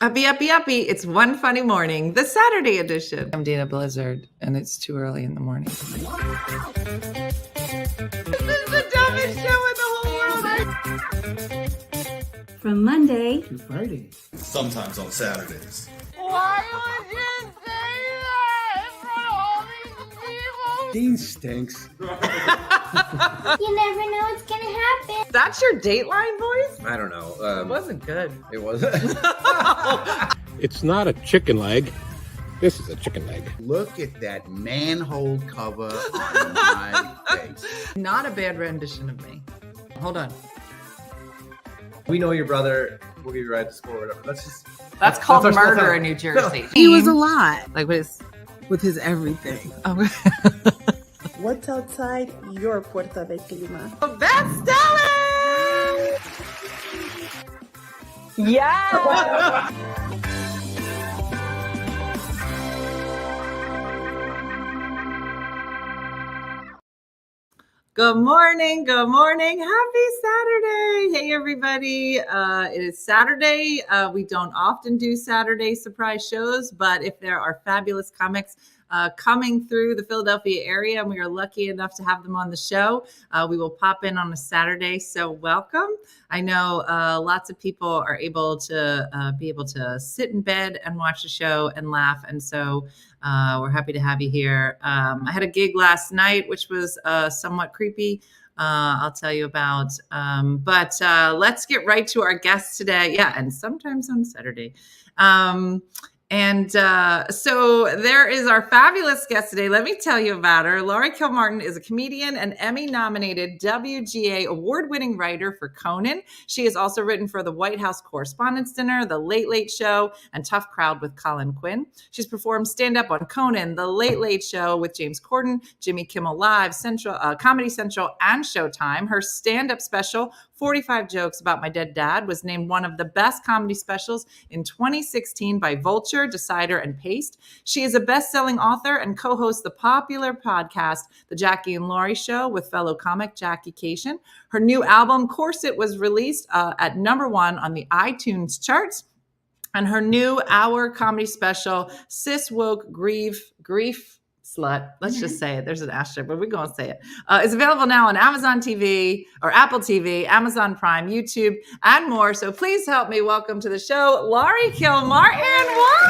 Uppy, uppy, uppy. It's One Funny Morning, the Saturday edition. I'm Dana Blizzard, and it's too early in the morning. This is the dumbest show in the whole world. From Monday to Friday. Sometimes on Saturdays. Why would you say that in front of all these people? Dean stinks. You never know what's gonna happen. That's your Dateline voice? I don't know. It wasn't good. It wasn't. It's not a chicken leg. This is a chicken leg. Look at that manhole cover on my face. Not a bad rendition of me. Hold on. We know your brother. We'll give you a ride to school or whatever. That's called our murder stuff. in New Jersey. He was a lot Like what is? with his everything. Oh, What's outside your Puerta de Clima? that's Stella! Yeah! Good morning. Good morning. Happy Saturday. Hey, everybody. It is Saturday. We don't often do Saturday surprise shows, but if there are fabulous comics coming through the Philadelphia area and we are lucky enough to have them on the show, we will pop in on a Saturday. So welcome. I know lots of people are able to sit in bed and watch the show and laugh. And so we're happy to have you here. I had a gig last night, which was somewhat creepy. I'll tell you about. But let's get right to our guests today. Yeah, and sometimes on Saturday. So there is our fabulous guest today. Let me tell you about her. Laurie Kilmartin is a comedian and Emmy-nominated WGA Award-winning writer for Conan. She has also written for the White House Correspondents Dinner, The Late Late Show, and Tough Crowd with Colin Quinn. She's performed stand-up on Conan, The Late Late Show with James Corden, Jimmy Kimmel Live, Comedy Central, and Showtime. Her stand-up special, 45 Jokes About My Dead Dad, was named one of the best comedy specials in 2016 by Vulture, Decider, and Paste. She is a best-selling author and co-hosts the popular podcast, The Jackie and Laurie Show, with fellow comic Jackie Kashian. Her new album, Corset, was released at #1 on the iTunes charts. And her new hour comedy special, Cis Woke Grief Slut, let's just say it. There's an asterisk, but we're going to say it. Is available now on Amazon TV or Apple TV, Amazon Prime, YouTube, and more. So please help me welcome to the show, Laurie Kilmartin. What?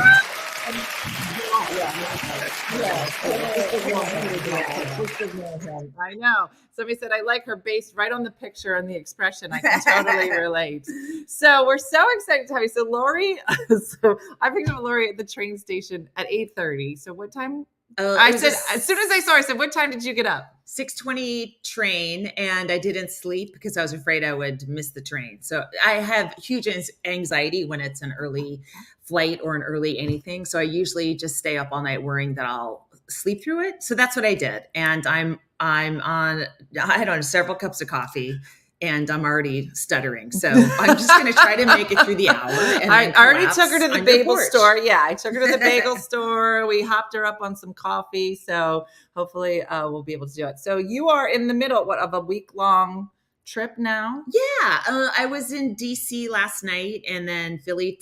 I know. Somebody said, I like her based right on the picture and the expression. I can totally relate. So we're so excited to have you. So Laurie, I picked up Laurie at the train station at 8:30. So what time? I said, as soon as I saw her, I said, what time did you get up? 6:20 train, and I didn't sleep because I was afraid I would miss the train. So I have huge anxiety when it's an early flight or an early anything. So I usually just stay up all night worrying that I'll sleep through it. So that's what I did. And I had on several cups of coffee. And I'm already stuttering. So I'm just going to try to make it through the hour. And I already took her to the bagel store. Yeah, I took her to the bagel store. We hopped her up on some coffee. So hopefully we'll be able to do it. So you are in the middle of a week-long trip now? Yeah. I was in DC last night and then Philly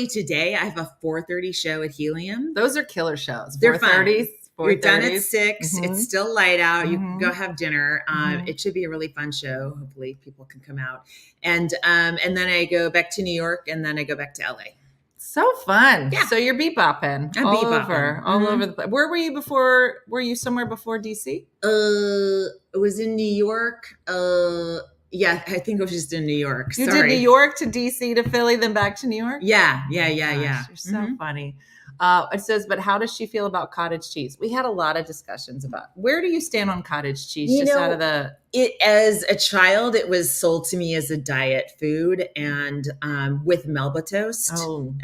today. I have a 4:30 show at Helium. Those are killer shows. They're 4:30s. You're done at 6. Mm-hmm. It's still light out. You can go have dinner. It should be a really fun show. Hopefully people can come out. And then I go back to New York and then I go back to LA. So fun. Yeah. So you're bebopping I'm all bebopping. all over the place. Where were you before? Were you somewhere before DC? It was in New York. Yeah, I think it was just in New York. You did New York to DC to Philly, then back to New York? Yeah. Gosh, you're so funny. It says, but how does she feel about cottage cheese? We had a lot of discussions about where do you stand on cottage cheese? As a child, it was sold to me as a diet food and with Melba toast. When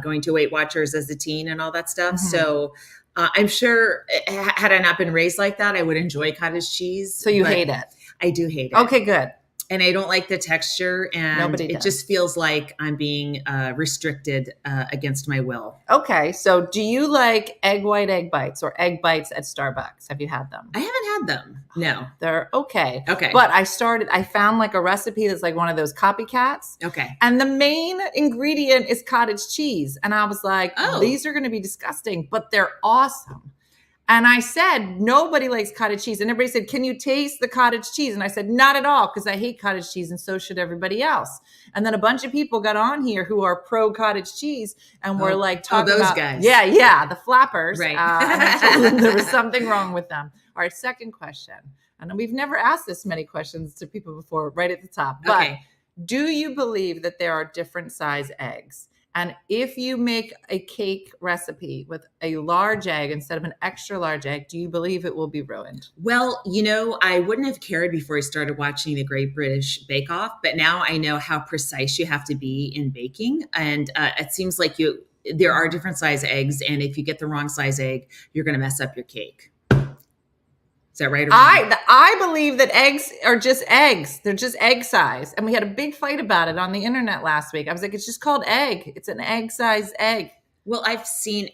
going to Weight Watchers as a teen and all that stuff. So I'm sure had I not been raised like that, I would enjoy cottage cheese. So you hate it? I do hate it. Okay, good. And I don't like the texture, and Nobody it does. just feels like I'm being restricted against my will. Okay, so do you like egg white egg bites or egg bites at Starbucks? Have you had them? I haven't had them. No. They're okay. Okay. But I found like a recipe that's like one of those copycats. Okay. And the main ingredient is cottage cheese. And I was like, Oh. these are going to be disgusting, but they're awesome. And I said, nobody likes cottage cheese. And everybody said, can you taste the cottage cheese? And I said, not at all, because I hate cottage cheese and so should everybody else. And then a bunch of people got on here who are pro cottage cheese and were like talking those about, guys. Yeah, the flappers. Right. And I told them there was something wrong with them. All right, second question. And we've never asked this many questions to people before, right at the top. But Okay. do you believe that there are different size eggs? And if you make a cake recipe with a large egg instead of an extra large egg, do you believe it will be ruined? Well, I wouldn't have cared before I started watching the Great British Bake Off, but now I know how precise you have to be in baking. And it seems like there are different size eggs. And if you get the wrong size egg, you're going to mess up your cake. Is that right? Or wrong? I believe that eggs are just eggs. They're just egg size. And we had a big fight about it on the internet last week. I was like, it's just called egg. It's an egg size egg. Well, I've seen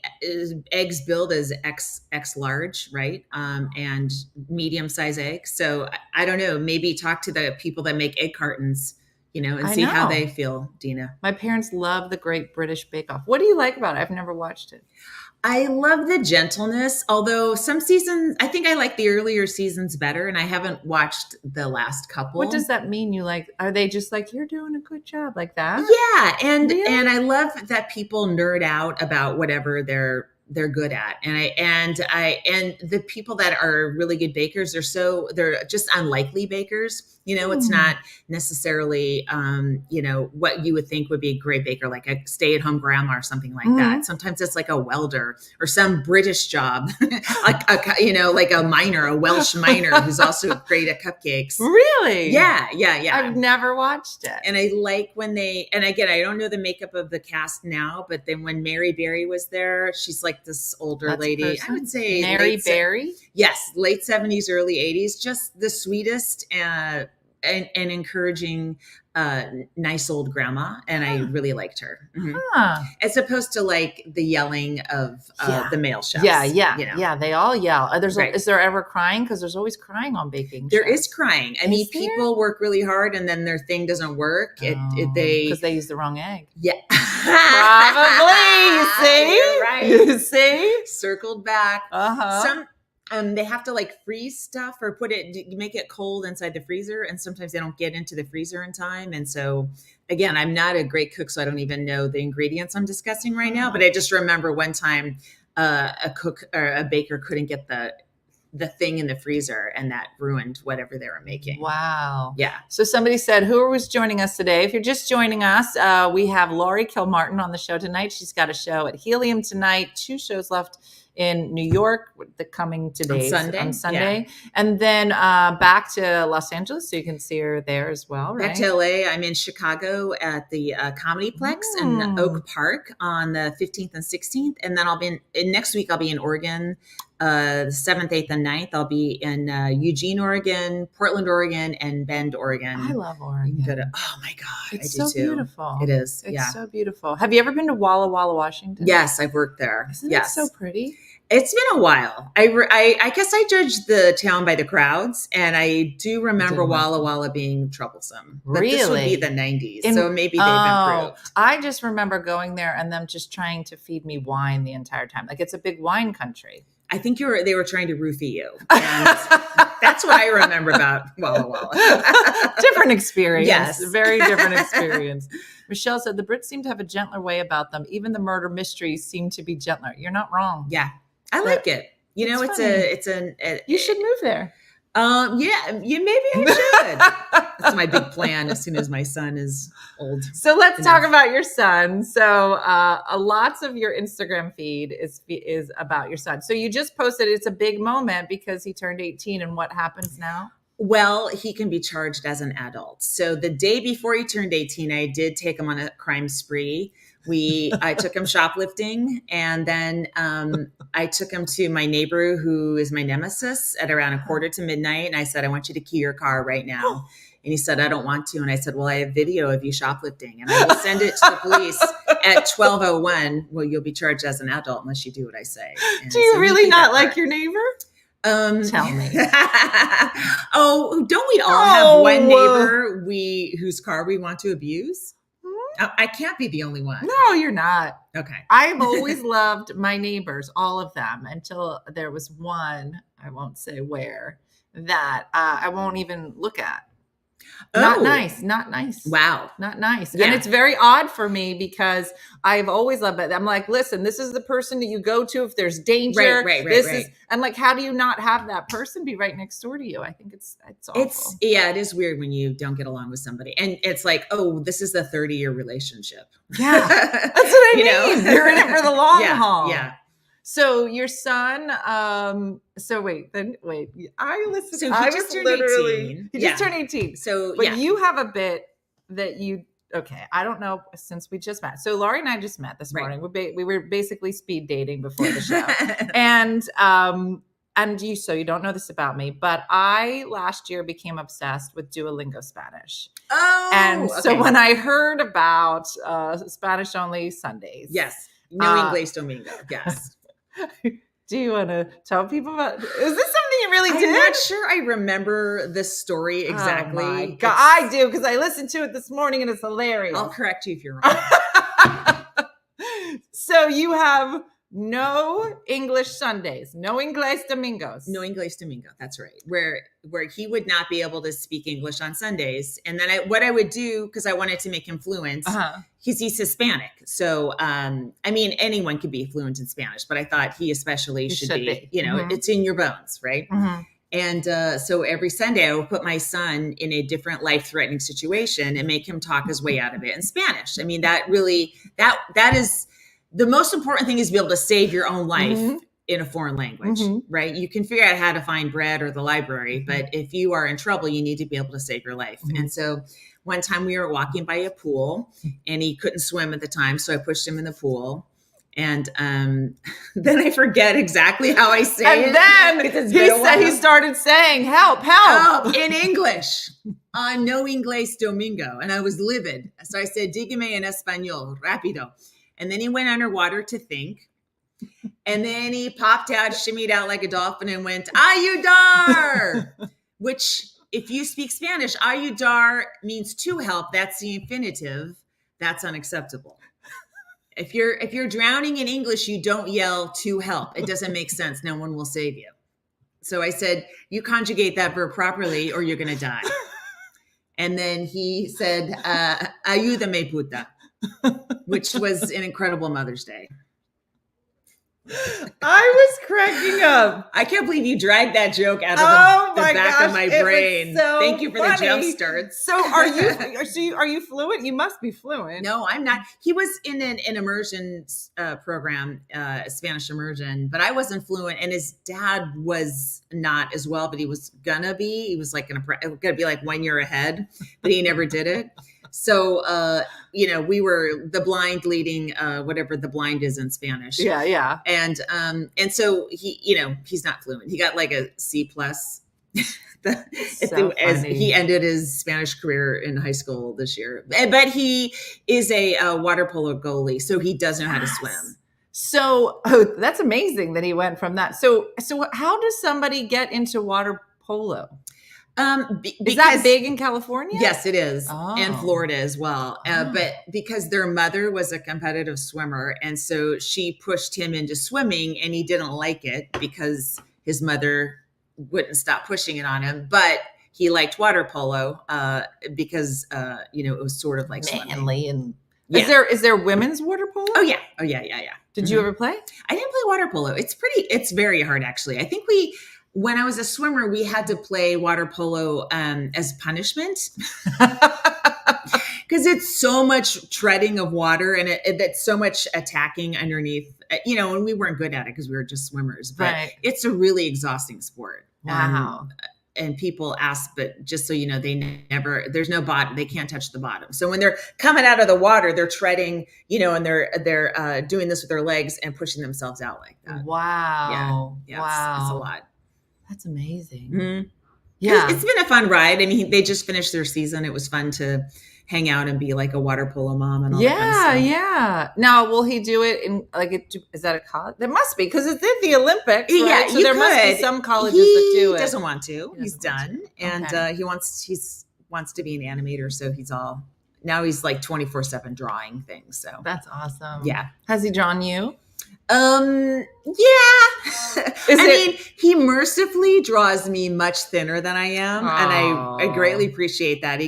eggs billed as X large, right? And medium size eggs. So I don't know, maybe talk to the people that make egg cartons, and see how they feel, Dina. My parents love the Great British Bake Off. What do you like about it? I've never watched it. I love the gentleness, although some seasons, I think I like the earlier seasons better, and I haven't watched the last couple. What does that mean? You like, are they just like, you're doing a good job like that? Yeah. And Really? and I love that people nerd out about whatever they're good at. And the people that are really good bakers, they're just unlikely bakers. It's not necessarily, what you would think would be a great baker, like a stay-at-home grandma or something like that. Sometimes it's like a welder or some British job, like a miner, a Welsh miner who's also great at cupcakes. Really? Yeah. I've never watched it. And I like when and again, I don't know the makeup of the cast now, but then when Mary Berry was there, she's like this older lady. I would say Mary Berry? Yes, late 70s, early 80s, just the sweetest and encouraging, nice old grandma. And I really liked her. Mm-hmm. As opposed to like the yelling of the male chefs. Yeah. They all yell. Right. Is there ever crying? Because there's always crying on baking. There shows. is crying. I mean, people work really hard and then their thing doesn't work. Because they use the wrong egg. Yeah. Probably. See? You're right. You see? Circled back. Uh-huh. They have to like freeze stuff or make it cold inside the freezer. And sometimes they don't get into the freezer in time. And so again, I'm not a great cook, so I don't even know the ingredients I'm discussing right now. But I just remember one time a cook or a baker couldn't get the thing in the freezer, and that ruined whatever they were making. Wow. Yeah. So somebody said, who was joining us today? If you're just joining us, we have Laurie Kilmartin on the show tonight. She's got a show at Helium tonight, 2 shows left in New York, coming today on Sunday. Yeah. And then back to Los Angeles, so you can see her there as well, right? Back to LA. I'm in Chicago at the Comedy Plex in Oak Park on the 15th and 16th. And then I'll be next week, I'll be in Oregon, the 7th, 8th, and 9th. I'll be in Eugene, Oregon, Portland, Oregon, and Bend, Oregon. I love Oregon. You can go to, oh my God. It's I do so too. beautiful. It is. It's so beautiful. Have you ever been to Walla Walla, Washington? Yes, I've worked there. Isn't yes. it so pretty? It's been a while. I guess I judged the town by the crowds, and I do remember Walla Walla being troublesome. But really? This would be the 90s, so maybe they've improved. I just remember going there and them just trying to feed me wine the entire time. Like, it's a big wine country. I think they were trying to roofie you. And that's what I remember about Walla Walla. Different experience. Yes. Very different experience. Michelle said the Brits seem to have a gentler way about them. Even the murder mysteries seem to be gentler. You're not wrong. Yeah. I like it. You should move there. Yeah, maybe I should. That's my big plan as soon as my son is old. So let's talk about your son. So lots of your Instagram feed is about your son. So you just posted, it's a big moment because he turned 18, and what happens now? Well, he can be charged as an adult. So the day before he turned 18, I did take him on a crime spree. I took him shoplifting, and then I took him to my neighbor who is my nemesis at around 1:45 to midnight. And I said, I want you to key your car right now. And he said, I don't want to. And I said, well, I have video of you shoplifting and I will send it to the police at 12:01. Well, you'll be charged as an adult unless you do what I say. And Do you so really not like part. your neighbor? Tell me. Oh, don't we all have one neighbor whose car we want to abuse? I can't be the only one. No, you're not. Okay. I've always loved my neighbors, all of them, until there was one, I won't say where, that I won't even look at. Not nice. Wow. Not nice. Yeah. And it's very odd for me because I've always loved it. I'm like, listen, this is the person that you go to if there's danger. Right. I'm like, how do you not have that person be right next door to you? I think it's awful. It is weird when you don't get along with somebody. And it's like, oh, this is the 30-year relationship. Yeah. That's what I mean. You're in it for the long haul. Yeah. So your son, I listened. So I he just turned 18. He just turned 18. So, but you have a bit that I don't know, since we just met. So Laurie and I just met this morning. We were basically speed dating before the show. and you don't know this about me, but I last year became obsessed with Duolingo Spanish. Oh, and so when I heard about Spanish only Sundays. Yes. No Inglés Domingo. Yes. Do you want to tell people about? Is this something you really did? I'm not sure I remember this story exactly. Oh my God, I do because I listened to it this morning and it's hilarious. I'll correct you if you're wrong. So you have no English Sundays, no Inglés Domingos. No Inglés Domingo. That's right. Where he would not be able to speak English on Sundays. And then what I would do, because I wanted to make him fluent, because he's Hispanic. So, anyone could be fluent in Spanish, but I thought he especially should be. It's in your bones, right? Mm-hmm. And so every Sunday I would put my son in a different life-threatening situation and make him talk his way out of it in Spanish. I mean, that really, that is... The most important thing is to be able to save your own life in a foreign language, right? You can figure out how to find bread or the library, but if you are in trouble, you need to be able to save your life. And so one time we were walking by a pool and he couldn't swim at the time. So I pushed him in the pool. And then I forget exactly how I say it. And then he started saying, help in English. No Inglés Domingo. And I was livid. So I said, dígame en español, rápido. And then he went underwater to think. And then he popped out, shimmied out like a dolphin and went, ayudar, which if you speak Spanish, ayudar means to help. That's the infinitive. That's unacceptable. If you're drowning in English, you don't yell to help. It doesn't make sense. No one will save you. So I said, you conjugate that verb properly or you're going to die. And then he said, ayúdame puta. Which was an incredible Mother's Day. I was cracking up. I can't believe you dragged that joke out of the back of my brain. So thank you for funny. The jump start. So are you fluent? You must be fluent. No, I'm not. He was in an immersion program, Spanish immersion, but I wasn't fluent. And his dad was not as well, but he was gonna be. He was like gonna be like 1 year ahead, but he never did it. So, we were the blind leading, whatever the blind is in Spanish. Yeah. And so he's not fluent. He got like a C+. As he ended his Spanish career in high school this year, but he is a water polo goalie. So he does know how to swim. So that's amazing that he went from that. So how does somebody get into water polo? Is that big in California? Yes, it is. And Florida as well. But because their mother was a competitive swimmer. And so she pushed him into swimming and he didn't like it because his mother wouldn't stop pushing it on him. But he liked water polo because, it was sort of like manly. And is there women's water polo? Oh, yeah. Did you ever play? I didn't play water polo. It's very hard, actually. I think when I was a swimmer, we had to play water polo as punishment because it's so much treading of water and it's so much attacking underneath, and we weren't good at it because we were just swimmers, but It's a really exhausting sport. Wow. And people ask, but just so you know, there's no bottom, they can't touch the bottom. So when they're coming out of the water, they're treading, and they're doing this with their legs and pushing themselves out like that. Wow. Yeah. Wow. It's a lot. That's amazing. Mm-hmm. Yeah. It's been a fun ride. I mean, they just finished their season. It was fun to hang out and be like a water polo mom and all that kind of stuff. Yeah. Now, will he do it in is that a college? There must be, because it's in the Olympics. Right? Yeah, so there must be some colleges that do it. He doesn't want to. He's done, and Okay. he wants to be an animator. So he's like 24/7 drawing things. So That's awesome. yeah. Has he drawn you? Yeah. Mean, he mercifully draws me much thinner than I am, and I greatly appreciate that.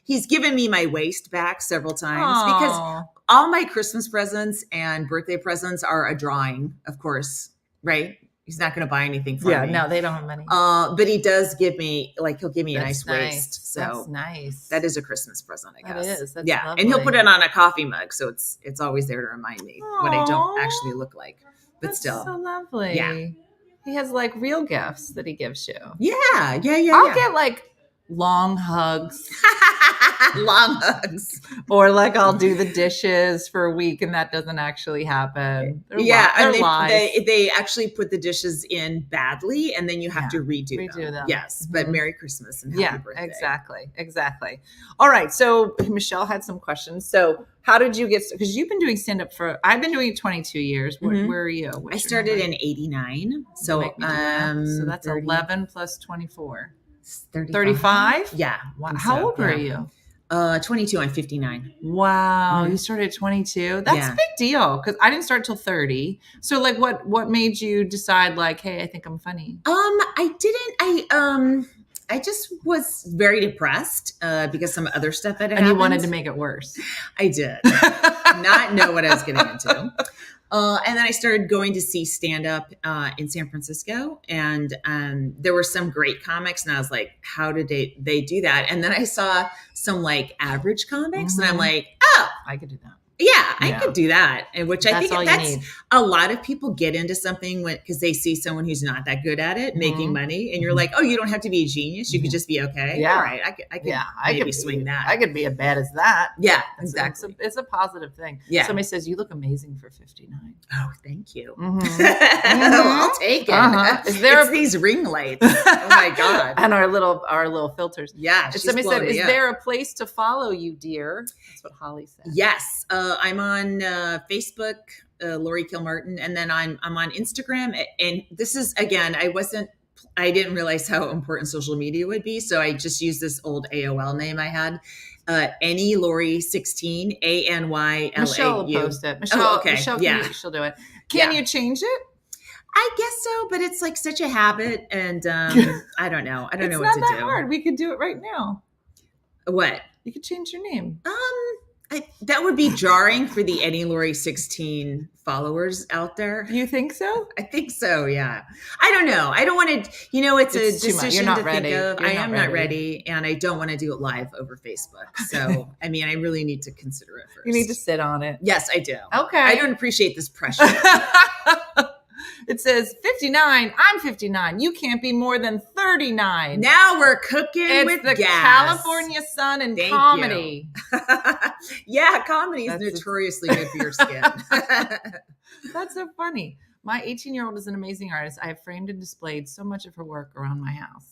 He's given me my waist back several times because all my Christmas presents and birthday presents are a drawing, of course, right? He's not going to buy anything for me. No, they don't have money. But he does give me, he'll give me a nice waist. So that's nice. that is a Christmas present, I guess. That is. That's yeah. lovely. And he'll put it on a coffee mug. So it's always there to remind me what I don't actually look like. But That's still. so lovely. Yeah. He has like real gifts that he gives you. Yeah. I'll get like long hugs. Long hugs. Or like I'll do the dishes for a week and that doesn't actually happen. They're and lies. they actually put the dishes in badly and then you have to redo them. Yes, but Merry Christmas and happy birthday. Exactly. All right, so Michelle had some questions. So how did you get, because you've been doing stand-up I've been doing it 22 years. Where are you? I started in 89. So so that's 30, 11 plus 24. 35? Yeah. How old were you? 22. I'm 59. Wow. You started at 22. That's a big deal because I didn't start till 30. So like what made you decide like, hey, I think I'm funny? I just was very depressed because some other stuff had happened. And you wanted to make it worse. I did. Not know what I was getting into. And then I started going to see stand-up in San Francisco. And there were some great comics. And I was like, how did they do that? And then I saw some like average comics. And I'm like, oh, I could do that. Yeah, I could do that. And which I think that's need. A lot of people get into something because they see someone who's not that good at it making money. And you're like, oh, you don't have to be a genius. You could just be okay. Yeah. All right. I could swing that. I could be as bad as that. Yeah, exactly. It's a positive thing. Yeah. Somebody says, you look amazing for 59. Oh, thank you. I'll take it. Is there these ring lights? Oh my God. And our little filters. Yeah. Somebody said, is there a place to follow you, dear? That's what Holly said. Yes. I'm on Facebook, Laurie Kilmartin, and then I'm on Instagram. And this is, again, I didn't realize how important social media would be. So I just used this old AOL name I had. Any Laurie 16, ANYLAU. Michelle will post it. Michelle, okay. Michelle she'll do it. Can you change it? I guess so, but it's like such a habit, and I don't know. I don't know what to do. It's not that hard. We could do it right now. What? You could change your name. That would be jarring for the Any Laurie 16 followers out there. You think so? I think so, yeah. I don't know. I don't want to, it's a decision to think of. I am not ready, and I don't want to do it live over Facebook. So, I mean, I really need to consider it first. You need to sit on it. Yes, I do. Okay. I don't appreciate this pressure. It says 59. I'm 59. You can't be more than 39. Now we're cooking with the gas. California sun and comedy. Yeah, comedy is notoriously good for your skin. That's so funny. My 18-year-old is an amazing artist. I have framed and displayed so much of her work around my house.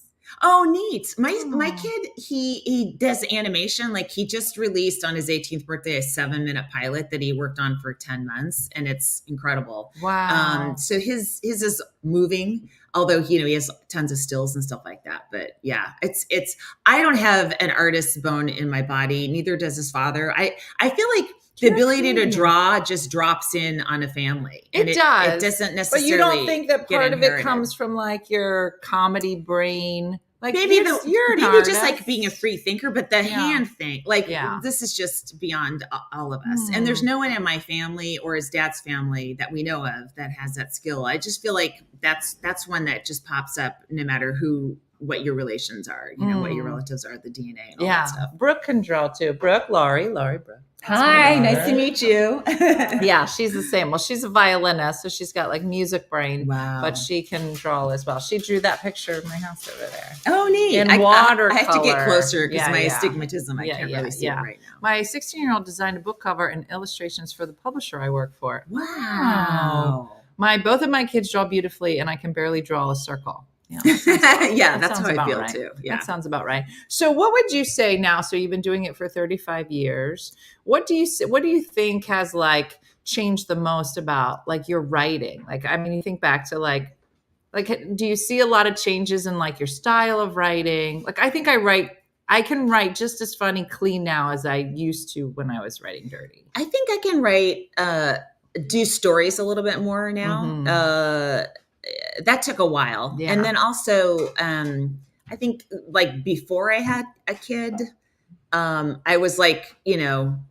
Oh, neat. My kid, he does animation. Like he just released on his 18th birthday a 7-minute pilot that he worked on for 10 months, and it's incredible. Wow. So his is moving, although he has tons of stills and stuff like that. But yeah, it's I don't have an artist's bone in my body. Neither does his father. I feel like the ability to draw just drops in on a family. It does. It doesn't necessarily. But you don't think that part of it inherited. comes from like your comedy brain? Like maybe you're an maybe artist. just like being a free thinker, but the hand thing, this is just beyond all of us. And there's no one in my family or his dad's family that we know of that has that skill. I just feel like that's one that just pops up no matter what your relations are, what your relatives are, the DNA and all that stuff. Brooke can draw too. Brooke, Laurie, Brooke. Hi, nice to meet you. Yeah, she's the same. Well, she's a violinist, so she's got like music brain. Wow. But she can draw as well. She drew that picture of my house over there. Oh, neat. In watercolor. I have to get closer because my astigmatism, I can't really see it right now. My 16-year-old designed a book cover and illustrations for the publisher I work for. Wow. Both of my kids draw beautifully, and I can barely draw a circle. Yeah, that sounds about- Yeah, that that's sounds how I about feel right. too. Yeah. That sounds about right. So what would you say now? So you've been doing it for 35 years. What do you think has like changed the most about like your writing? Like, I mean, you think back to like, do you see a lot of changes in like your style of writing? Like, I think I can write just as funny clean now as I used to when I was writing dirty. I think I can write, do stories a little bit more now. Mhm. That took a while. Yeah. And then also, I think like before I had a kid, I was like,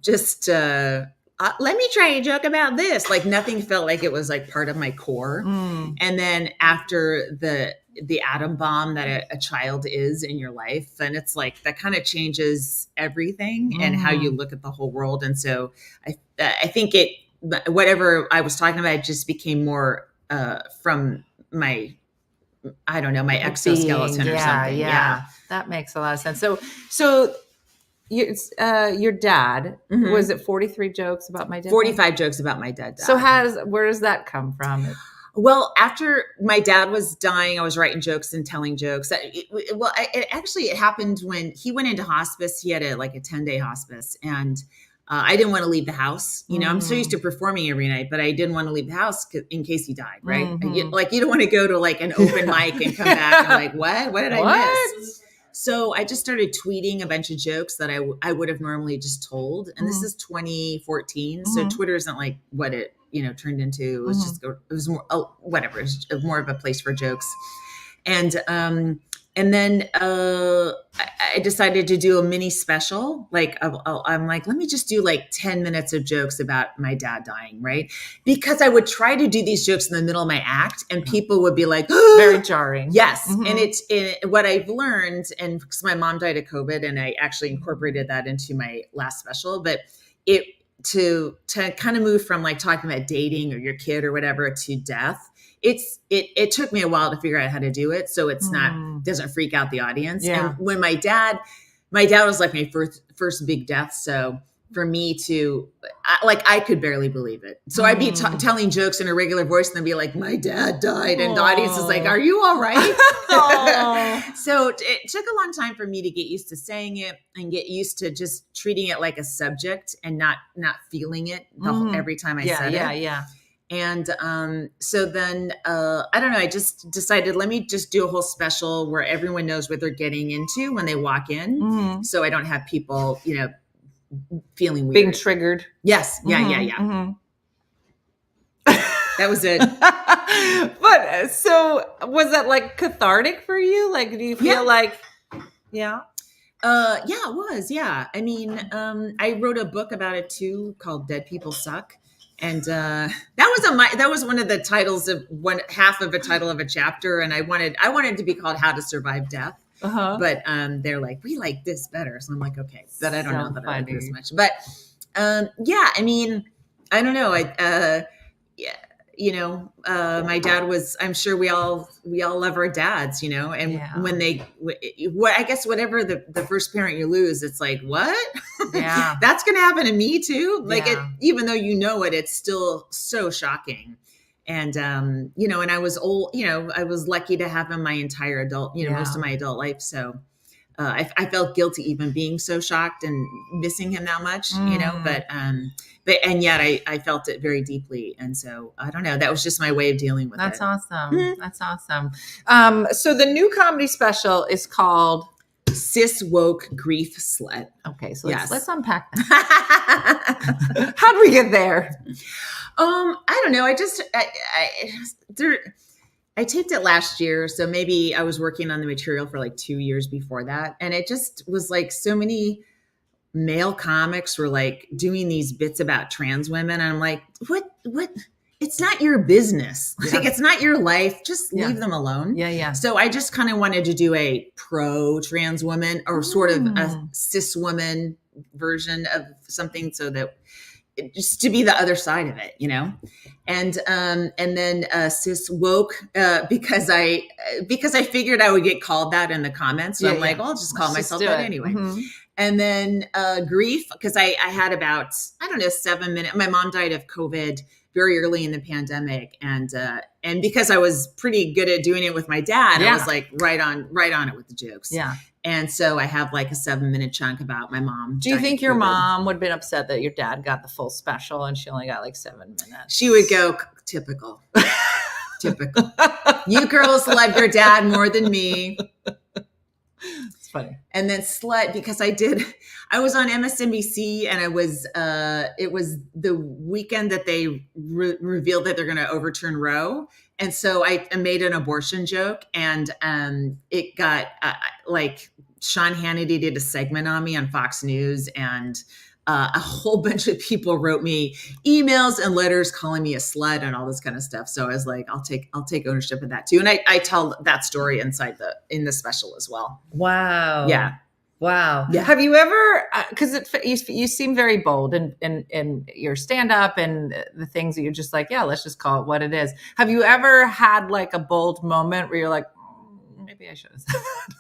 just, let me try a joke about this. Like nothing felt like it was like part of my core. Mm. And then after the atom bomb that a child is in your life, then it's like that kind of changes everything and how you look at the whole world. And so I think whatever I was talking about, it just became more from my, I don't know, my exoskeleton or something. Yeah, that makes a lot of sense. So your dad, was it 43 jokes about my dad? 45 jokes about my dad. So where does that come from? Well, after my dad was dying, I was writing jokes and telling jokes. It happened when he went into hospice. He had a 10-day hospice, and I didn't want to leave the house. I'm so used to performing every night, but I didn't want to leave the house in case he died. Right? You don't want to go to like an open mic and come back and like, what did I miss? So I just started tweeting a bunch of jokes that I would have normally just told. And this is 2014. So Twitter isn't like what it, turned into. It was just, it was more, whatever. It was more of a place for jokes. And then I decided to do a mini special. Like I'm like, let me just do like 10 minutes of jokes about my dad dying, right? Because I would try to do these jokes in the middle of my act, and people would be like, very jarring. Yes, and what I've learned, and because my mom died of COVID, and I actually incorporated that into my last special, but to kind of move from like talking about dating or your kid or whatever to death. It took me a while to figure out how to do it, so it's doesn't freak out the audience. Yeah. And when my dad was like my first big death, so for me to I could barely believe it. So I'd be telling jokes in a regular voice and then be like, my dad died, and the audience is like, are you all right? So it took a long time for me to get used to saying it and get used to just treating it like a subject and not feeling it every time I said it. Yeah. And so then, I don't know, I just decided, let me just do a whole special where everyone knows what they're getting into when they walk in. So I don't have people, feeling weird. Being triggered. Yes. Yeah. That was it. But so was that like cathartic for you? Like, do you feel like, yeah? Yeah, it was. Yeah. I mean, I wrote a book about it too called Dead People Suck. And that was one of the titles of half of a title of a chapter. And I wanted it to be called How to Survive Death. But they're like, we like this better. So I'm like, okay, but I don't know that I like this much. But yeah, I mean, I don't know. My dad was, I'm sure we all love our dads, and when I guess whatever the first parent you lose, it's like, what? Yeah. That's going to happen to me too. Like even though it's still so shocking. And, and I was old, I was lucky to have him my entire adult, most of my adult life. So I felt guilty even being so shocked and missing him that much, but yet I felt it very deeply. And so I don't know, that was just my way of dealing with it. That's awesome. That's awesome. So the new comedy special is called Cis Woke Grief Slut. Okay. So let's unpack that. How did we get there? I don't know. I taped it last year, so maybe I was working on the material for like 2 years before that. And it just was like so many male comics were like doing these bits about trans women. And I'm like, what? It's not your business. Like, it's not your life. Just leave them alone. Yeah. So I just kind of wanted to do a pro trans woman or sort of a cis woman version of something, so that just to be the other side of it, and then cis woke, because I figured I would get called that in the comments. So I'm like, well, I'll just call myself that anyway. And then grief, because I had about, 7 minutes. My mom died of COVID very early in the pandemic. And because I was pretty good at doing it with my dad, I was like right on it with the jokes. Yeah. And so I have like a 7-minute chunk about my mom. Do you think your mom would have been upset that your dad got the full special and she only got like 7 minutes? She would go, typical. Typical. You girls love your dad more than me. It's funny. And then slut, because I was on MSNBC, and it was the weekend that they revealed that they're going to overturn Roe. And so I made an abortion joke, and it got like Sean Hannity did a segment on me on Fox News, and a whole bunch of people wrote me emails and letters calling me a slut and all this kind of stuff. So I was like, I'll take ownership of that too. And I tell that story in the special as well. Wow. Yeah. Wow. Yeah. Have you ever, because you seem very bold in your stand-up and the things that you're just like, yeah, let's just call it what it is. Have you ever had like a bold moment where you're like, maybe I should have said that?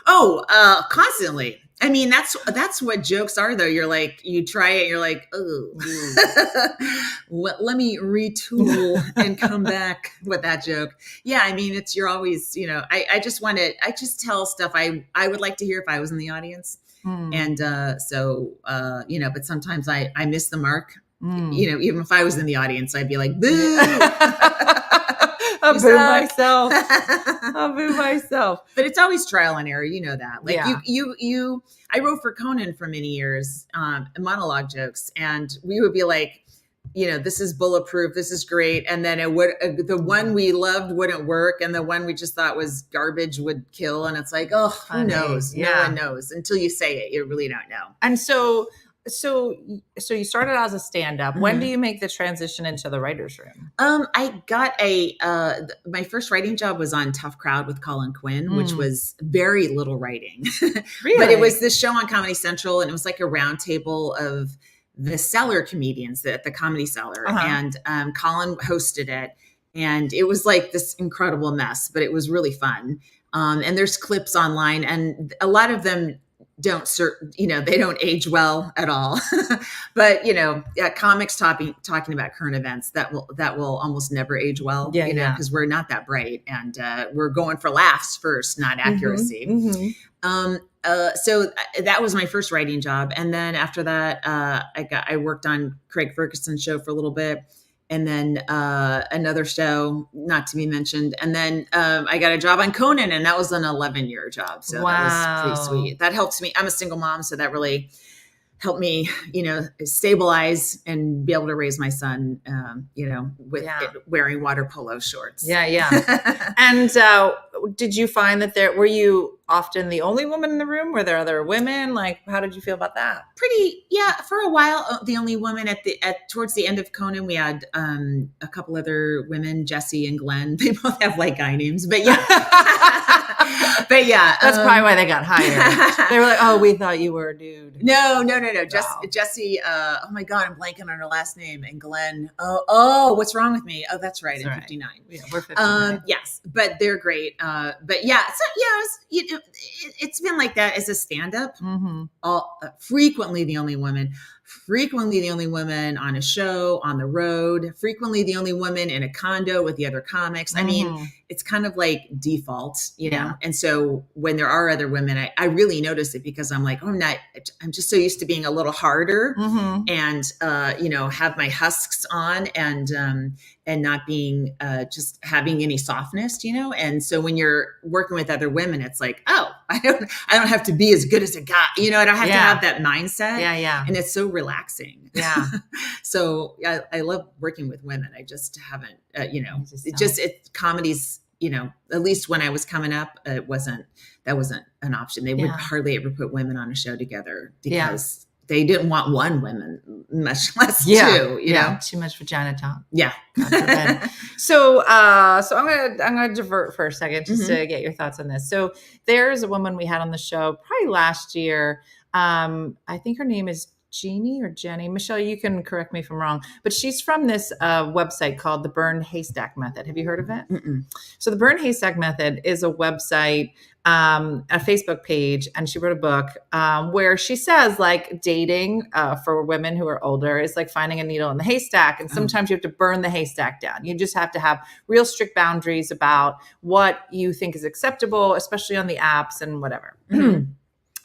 Oh, constantly. I mean, that's what jokes are, though. You're like, you try it, you're like, oh, well, let me retool and come back with that joke. Yeah, I mean, you're always, I just tell stuff I would like to hear if I was in the audience. And but sometimes I miss the mark. Even if I was in the audience, I'd be like, boo. I'll boo myself. I'll boo myself. But it's always trial and error. You know that. Like yeah. I wrote for Conan for many years, monologue jokes, and we would be like, this is bulletproof. This is great. And then the one we loved wouldn't work. And the one we just thought was garbage would kill. And it's like, oh, who knows? Yeah. No one knows until you say it. You really don't know. And so you started out as a stand-up. When do you make the transition into the writer's room? I got my first writing job was on Tough Crowd with Colin Quinn, which was very little writing. Really? But it was this show on Comedy Central, and it was like a round table of the Cellar comedians at the Comedy Cellar. And Colin hosted it. And it was like this incredible mess, but it was really fun. And there's clips online, and a lot of them they don't age well at all. But comics talking about current events that will almost never age well. Because we're not that bright, and we're going for laughs first, not accuracy. So that was my first writing job, and then after that, I worked on Craig Ferguson's show for a little bit. And then another show, not to be mentioned. And then I got a job on Conan, and that was an 11-year job. So that was pretty sweet. That helps me. I'm a single mom, so that really helped me, stabilize and be able to raise my son, with wearing water polo shorts. Yeah. And did you find that were you often the only woman in the room? Were there other women? Like, how did you feel about that? For a while, the only woman towards the end of Conan, we had a couple other women, Jessie and Glenn. They both have like guy names, but yeah. But yeah, that's probably why they got hired. They were like, "Oh, we thought you were a dude." No. Wow. Jessie. Oh my God, I'm blanking on her last name. And Glenn. Oh, what's wrong with me? Oh, that's right. I'm 59. Yeah, we're 59. Yes, but they're great. But yeah, so it's been like that as a stand-up. Frequently the only woman on a show, on the road, frequently the only woman in a condo with the other comics. I mean, it's kind of like default, know? And so when there are other women, I really notice it, because I'm like, I'm just so used to being a little harder and, have my husks on and not being just having any softness, And so when you're working with other women, it's like, oh, I don't have to be as good as a guy, I don't have to have that mindset. Yeah. And it's so relaxing. Yeah. So I love working with women. I just haven't, comedy's, at least when I was coming up, that wasn't an option. They would hardly ever put women on a show together because they didn't want one woman, much less two, you know? Too much vagina talk. Yeah. So I'm gonna divert for a second just to get your thoughts on this. So there's a woman we had on the show probably last year. I think her name is Jeannie or Jenny. Michelle, you can correct me if I'm wrong, but she's from this website called the Burned Haystack Method. Have you heard of it? Mm-mm. So the Burned Haystack Method is a website, a Facebook page, and she wrote a book where she says like dating for women who are older is like finding a needle in the haystack. And sometimes you have to burn the haystack down. You just have to have real strict boundaries about what you think is acceptable, especially on the apps and whatever.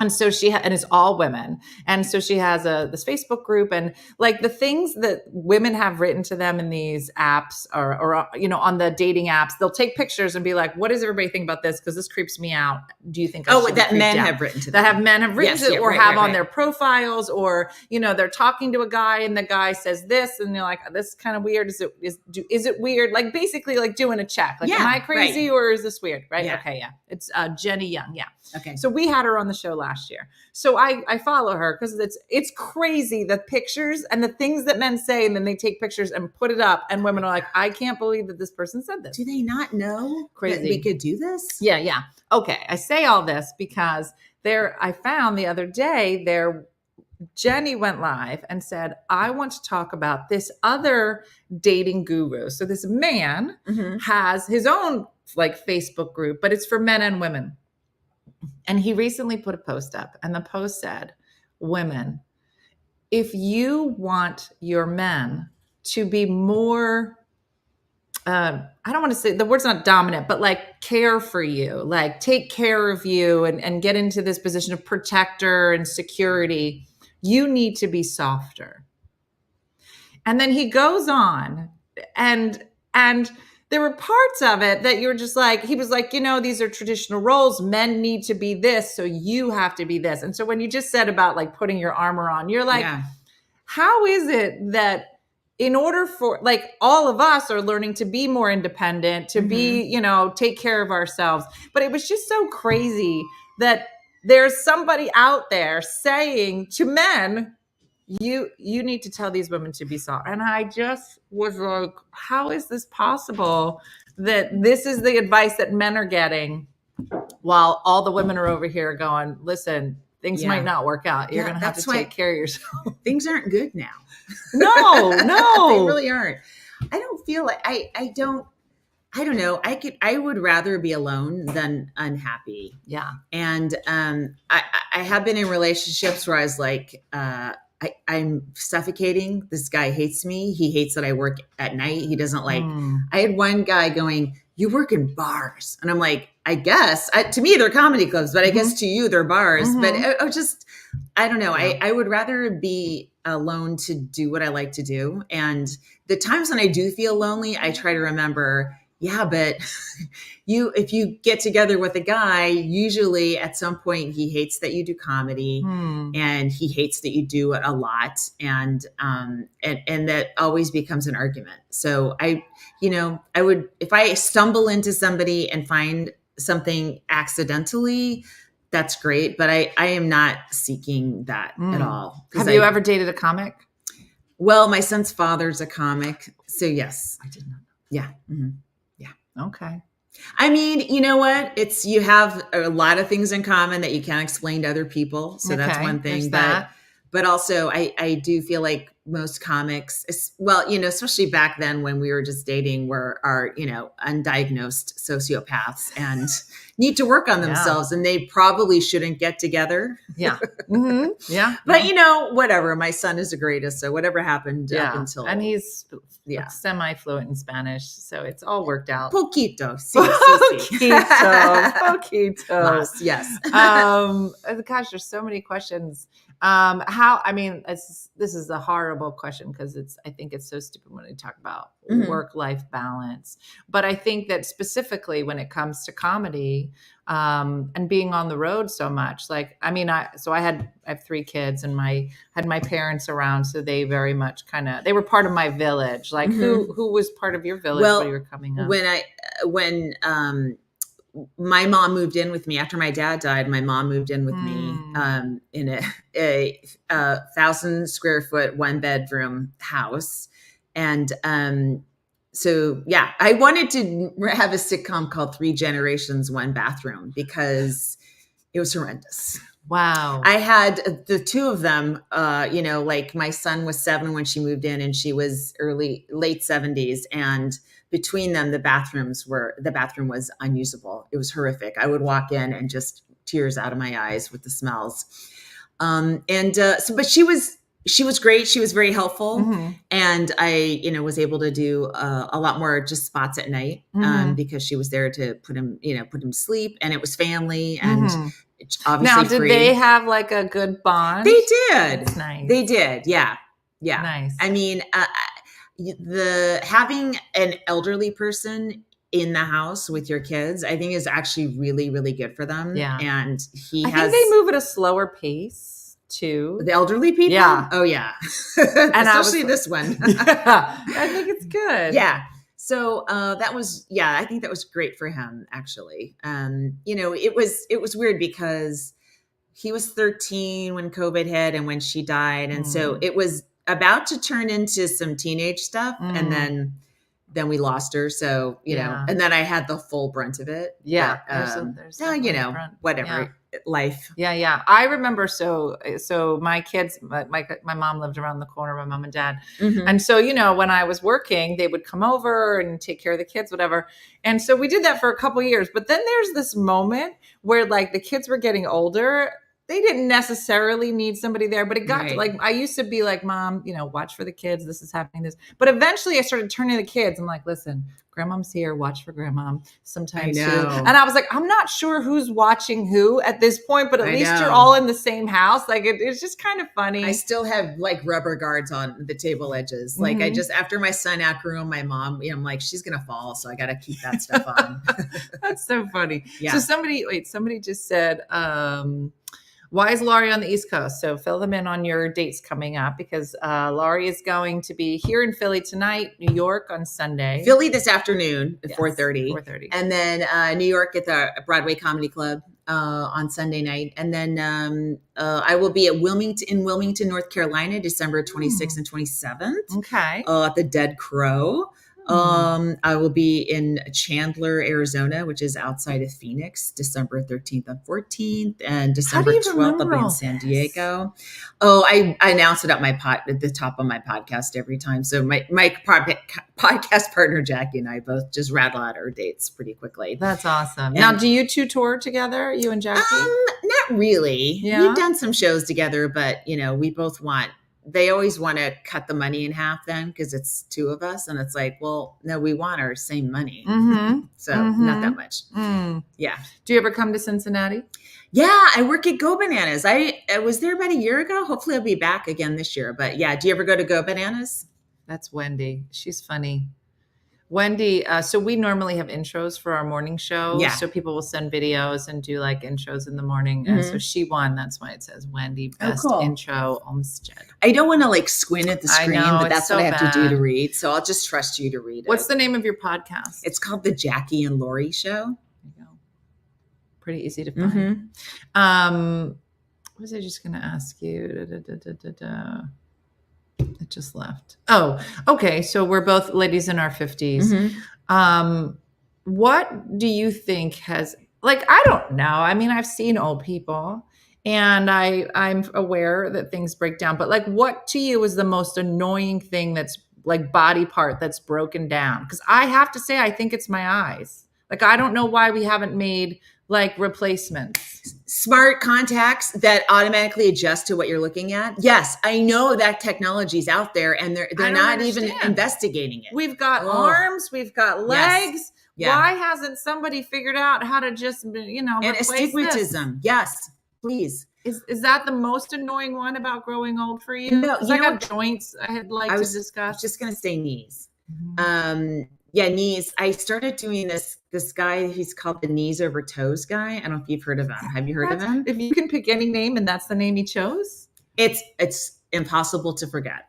And so and it's all women. And so she has this Facebook group, and like the things that women have written to them in these apps or you know, on the dating apps, they'll take pictures and be like, what does everybody think about this? Because this creeps me out. Do you think I should be that creeped men out? have written to them. That men have written Yes, to yeah, or right, have right, on right. their profiles, or, you know, they're talking to a guy and the guy says this and they're like, this is kind of weird. Is it weird? Like basically like doing a check. Like, Yeah, am I crazy right. or is this weird? Right. Yeah. Okay. Yeah. It's Jenny Young. Yeah. Okay. So we had her on the show last year. So I follow her because it's crazy, the pictures and the things that men say, and then they take pictures and put it up, and women are like, I can't believe that this person said this. Do they not know Crazy. that we could do this? Yeah. Okay. I say all this because I found the other day Jenny went live and said, I want to talk about this other dating guru. So this man has his own like Facebook group, but it's for men and women. And he recently put a post up, and the post said, women, if you want your men to be more, I don't want to say, the word's not dominant, but like care for you, like take care of you and get into this position of protector and security, you need to be softer. And then he goes on and there were parts of it that you were just like, he was like, you know, these are traditional roles. Men need to be this, so you have to be this. And so when you just said about like putting your armor on, you're like, how is it that in order for like all of us are learning to be more independent, to be, you know, take care of ourselves. But it was just so crazy that there's somebody out there saying to men, you need to tell these women to be soft. And I just was like, how is this possible that this is the advice that men are getting while all the women are over here going, listen, things might not work out. You're going to have to take care of yourself. Things aren't good now. No. They really aren't. I don't feel like I don't know. I would rather be alone than unhappy. Yeah. And I have been in relationships where I was like, I'm suffocating. This guy hates me. He hates that I work at night. He doesn't like, I had one guy going, you work in bars. And I'm like, I guess to me, they're comedy clubs, but I guess to you, they're bars. But I don't know. I would rather be alone to do what I like to do. And the times when I do feel lonely, I try to remember, but if you get together with a guy, usually at some point he hates that you do comedy and he hates that you do it a lot. And that always becomes an argument. So I would, if I stumble into somebody and find something accidentally, that's great. But I am not seeking that at all. Have you ever dated a comic? Well, my son's father's a comic. So yes. I did not know. Yeah. Mm-hmm. Okay. I mean, you know what? You have a lot of things in common that you can't explain to other people. So that's one thing. But also I do feel like most comics, especially back then when we were just dating, are undiagnosed sociopaths and need to work on themselves, and they probably shouldn't get together. Yeah. Yeah. But whatever. My son is the greatest. So whatever happened up until. And he's semi-fluent in Spanish. So it's all worked out. Poquito. Poquito. Yes. Gosh, there's so many questions. This is a horrible question because I think it's so stupid when we talk about work-life balance. But I think that specifically when it comes to comedy and being on the road so much, I have 3 kids and had my parents around. So they very much they were part of my village. Like who was part of your village when you were coming up? When my mom moved in with me after my dad died. My mom moved in with me in a 1,000 square foot 1-bedroom house. And I wanted to have a sitcom called 3 Generations, 1 Bathroom because it was horrendous. Wow. I had the two of them, like my son was 7 when she moved in and she was late 70s. And between them, the bathroom was unusable. It was horrific. I would walk in and just tears out of my eyes with the smells. But she was great. She was very helpful. Mm-hmm. And I, was able to do a lot more just spots at night because she was there to put him to sleep, and it was family and obviously now, did free. they have like a good bond? They did. That's nice. They did. Yeah. Yeah. Nice. I mean, having an elderly person in the house with your kids, I think is actually really, really good for them. Yeah. And I think they move at a slower pace too. The elderly people? Yeah. Oh yeah. And especially this one. Yeah. I think it's good. Yeah. So I think that was great for him, actually. It was weird because he was 13 when COVID hit and when she died. And so it was about to turn into some teenage stuff. And then we lost her. So, and then I had the full brunt of it. Yeah. But, there's whatever. Yeah. Life. Yeah. I remember. So my kids, my mom lived around the corner, my mom and dad. Mm-hmm. And so, when I was working, they would come over and take care of the kids, whatever. And so we did that for a couple of years, but then there's this moment where like the kids were getting older. They didn't necessarily need somebody there, but it got to, like, I used to be like, Mom, watch for the kids. This is happening. But eventually I started turning to the kids. I'm like, listen, grandmom's here. Watch for grandmom sometimes too. And I was like, I'm not sure who's watching who at this point, but at least you're all in the same house. Like it's just kind of funny. I still have like rubber guards on the table edges. Like after my son outgrew my mom, I'm like, she's going to fall. So I got to keep that stuff on. That's so funny. Yeah. So somebody just said, why is Laurie on the East Coast? So fill them in on your dates coming up because Laurie is going to be here in Philly tonight, New York on Sunday. Philly this afternoon at 4:30. 4:30. And then New York at the Broadway Comedy Club on Sunday night. And then I will be at Wilmington, North Carolina, December 26th and 27th. Okay. At the Dead Crow. I will be in Chandler, Arizona, which is outside of Phoenix, December 13th and 14th, and December 12th. I'll be in San Diego. Oh, I announce it at the top of my podcast every time. So my podcast partner Jackie and I both just rattle out our dates pretty quickly. That's awesome. And now, do you two tour together, you and Jackie? Not really. Yeah? We've done some shows together, but we both they always want to cut the money in half then because it's two of us. And it's like, well, no, we want our same money. So not that much. Yeah. Do you ever come to Cincinnati? Yeah. I work at Go Bananas. I was there about a year ago. Hopefully I'll be back again this year. But yeah, do you ever go to Go Bananas? That's Wendy. She's funny. Wendy, so we normally have intros for our morning show. Yeah. So people will send videos and do like intros in the morning. And so she won. That's why it says Wendy Best Intro Olmsted. I don't want to like squint at the screen, but that's what I have to do to read. So I'll just trust you to read it. What's the name of your podcast? It's called the Jackie and Laurie Show. There you go. Pretty easy to find. What was I just going to ask you? It just left. Oh, okay. So we're both ladies in our 50s. What do you think I don't know. I mean, I've seen old people and I'm aware that things break down, but what to you is the most annoying thing that's like body part that's broken down? Because I have to say, I think it's my eyes. I don't know why we haven't made replacements. Smart contacts that automatically adjust to what you're looking at. Yes, I know that technology's out there and they're not even investigating it. We've got arms, we've got legs. Yes. Yeah. Why hasn't somebody figured out how to just, and replace astigmatism. This? Yes, please. Is that the most annoying one about growing old for you? No, I got joints I'd like to discuss. I was just going to say knees. Yeah, knees. I started doing this guy, he's called the knees over toes guy. I don't know if you've heard of him. Have you heard of him? If you can pick any name and that's the name he chose? It's impossible to forget.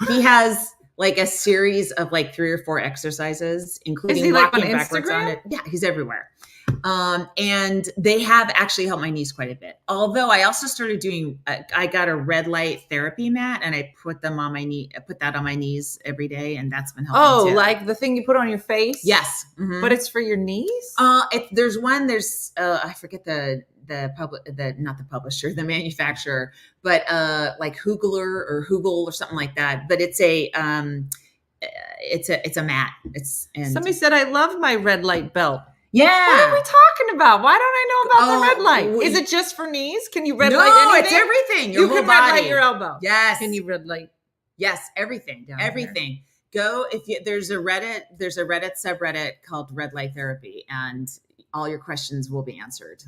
He has a series of 3 or 4 exercises, including walking backwards on it. Yeah, he's everywhere. And they have actually helped my knees quite a bit. Although I also started doing, I got a red light therapy mat and I put them on my knee. I put that on my knees every day, and that's been helping. Oh, like the thing you put on your face? Yes, but it's for your knees. There's one. There's I forget the not the publisher, the manufacturer, but like Hugler or Hugel or something like that. But it's a mat. Somebody said, I love my red light belt. Yeah. What are we talking about? Why don't I know about the red light? Is it just for knees? Can you red light anything? No, it's everything. Your you whole can body. red light your elbow. Yes. Can you red light? Yes, everything. Everything. Go there's a Reddit subreddit called Red Light Therapy, and all your questions will be answered.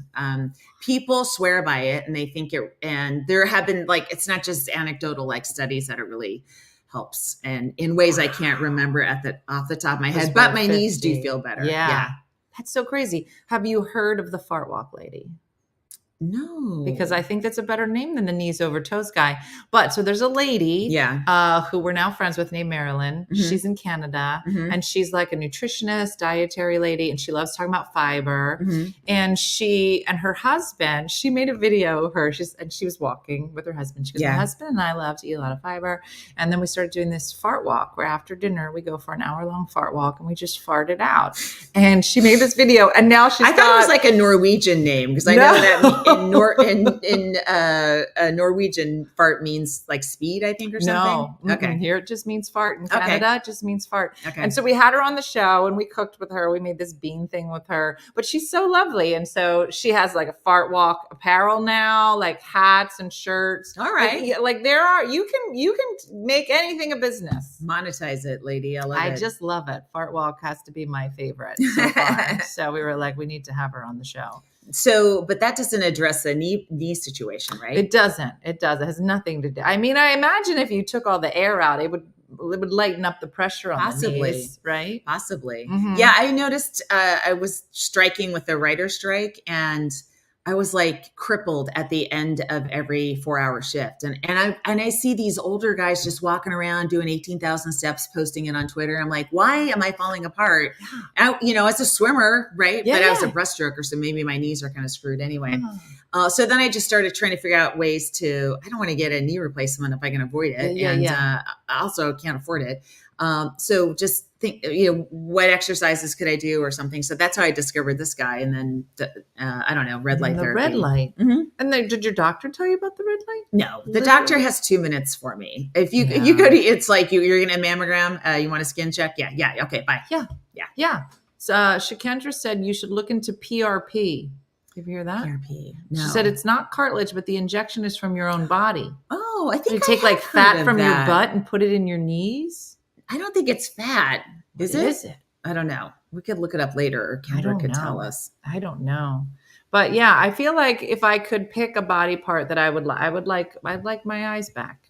People swear by it, and they think and there have been it's not just anecdotal studies that it really helps, and in ways I can't remember off the top of my head, but my knees do feel better. Yeah. That's so crazy. Have you heard of the fart walk lady? No. Because I think that's a better name than the knees over toes guy. But so there's a lady who we're now friends with named Marilyn. Mm-hmm. She's in Canada and she's like a nutritionist, dietary lady, and she loves talking about fiber. Mm-hmm. And she and her husband, she made a video of her. She was walking with her husband. She goes, my husband and I love to eat a lot of fiber. And then we started doing this fart walk where after dinner we go for an hour-long fart walk and we just farted out. And she made this video, and now she's I thought it was like a Norwegian name, because I know that in Norwegian, fart means like speed, I think, or something. No. Okay. Here it just means fart. In Canada, it just means fart. Okay. And so we had her on the show and we cooked with her. We made this bean thing with her, but she's so lovely. And so she has like a fart walk apparel now, like hats and shirts. All right. Like there are, you can make anything a business. Monetize it, lady. I just love it. Fart walk has to be my favorite so far. So we were like, we need to have her on the show. So, but that doesn't address the knee situation, right? It doesn't. It has nothing to do. I mean, I imagine if you took all the air out, it would lighten up the pressure on the knees, right? Possibly. Mm-hmm. Yeah, I noticed I was striking with the writer's strike, and I was like crippled at the end of every 4-hour shift. And I see these older guys just walking around doing 18,000 steps, posting it on Twitter. I'm like, why am I falling apart? Yeah. As a swimmer, right? Yeah, but I was a breaststroker, so maybe my knees are kind of screwed anyway. So then I just started trying to figure out ways I don't want to get a knee replacement if I can avoid it. I also can't afford it. So just think, what exercises could I do or something? So that's how I discovered this guy. And then, I don't know, red light therapy. The red light. Mm-hmm. And then, did your doctor tell you about the red light? No, the doctor has 2 minutes for me. If you go to, it's like you're getting a mammogram, you want a skin check. Yeah. Okay. Bye. Yeah. So Shakendra said you should look into PRP. Did you hear that? PRP. No. She said it's not cartilage, but the injection is from your own body. Oh, I think you take like fat from your butt and put it in your knees. I don't think it's fat. Is it? Is it? I don't know. We could look it up later, or Kendra could tell us. I don't know. But yeah, I feel like if I could pick a body part that I'd like my eyes back.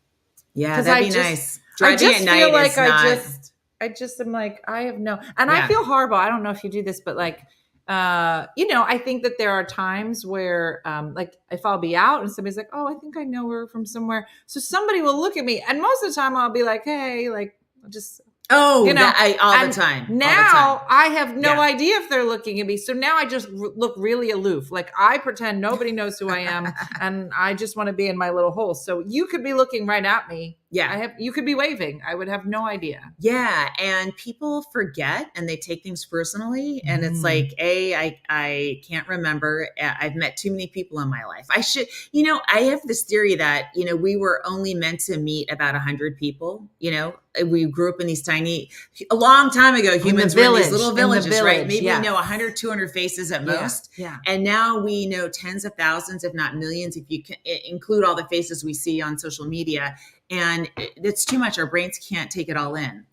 Yeah, that'd be nice. Driving at night is not... I just am like, I have no, and I feel horrible. I don't know if you do this, but like, I think that there are times where, like if I'll be out and somebody's like, oh, I think I know her from somewhere. So somebody will look at me, and most of the time I'll be like, hey, like just, all the time. Now I have no idea if they're looking at me. So now I just look really aloof. Like I pretend nobody knows who I am and I just want to be in my little hole. So you could be looking right at me. Yeah. You could be waving. I would have no idea. Yeah. And people forget and they take things personally. And it's like, I can't remember. I've met too many people in my life. I have this theory that, we were only meant to meet about 100 people. We grew up in these a long time ago, humans were in these little villages, right? Maybe we know 100, 200 faces at most. Yeah. And now we know tens of thousands, if not millions, if you can include all the faces we see on social media. And it's too much. Our brains can't take it all in,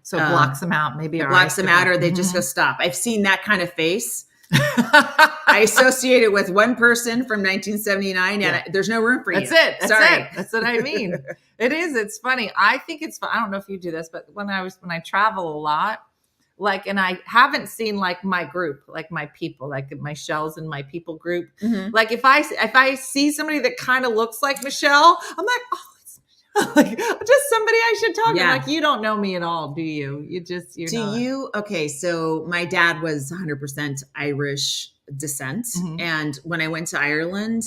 So it blocks them out. Maybe it blocks them out, or they just go stop. I've seen that kind of face. I associate it with one person from 1979, and there's no room for you. That's it. Sorry. That's what I mean. It is. It's funny. I think it's fun. I don't know if you do this, but when I travel a lot, and I haven't seen like my group, like my people, like my Shells and my people group. Mm-hmm. Like if I see somebody that kind of looks like Michelle, I'm like, oh, it's Michelle. Like just somebody I should talk to. Like you don't know me at all, do you? Okay, so my dad was 100% Irish descent, and when I went to Ireland,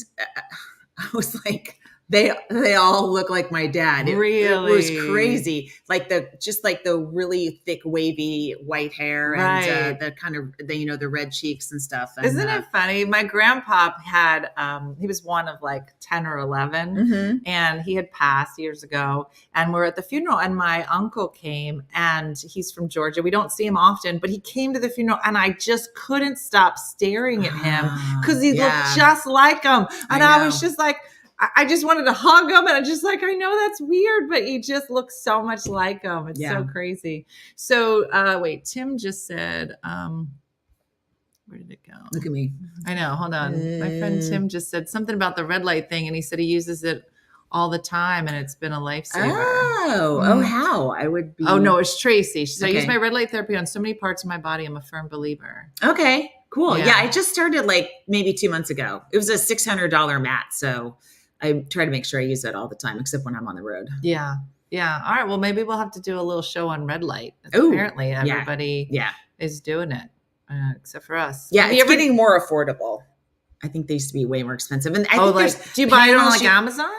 I was like, They all look like my dad. It was crazy. Like the really thick, wavy white hair and the kind of the red cheeks and stuff. And, isn't it funny? My grandpa had he was one of like 10 or 11, and he had passed years ago. And we're at the funeral, and my uncle came, and he's from Georgia. We don't see him often, but he came to the funeral, and I just couldn't stop staring at him because he looked just like him, and I was just like. I just wanted to hug him, and I'm just like, I know that's weird, but he just looks so much like him. It's so crazy. So wait, Tim just said, where did it go? Look at me. I know. Hold on. My friend Tim just said something about the red light thing, and he said he uses it all the time, and it's been a lifesaver. Oh, how? I would be. Oh, no, it's Tracy. She said, I use my red light therapy on so many parts of my body. I'm a firm believer. Okay, cool. Yeah, I just started like maybe 2 months ago. It was a $600 mat, so I try to make sure I use it all the time, except when I'm on the road. Yeah. Yeah. All right. Well, maybe we'll have to do a little show on red light. Apparently everybody is doing it, except for us. Yeah. It's getting more affordable. I think they used to be way more expensive. And I think do you buy it on like Amazon?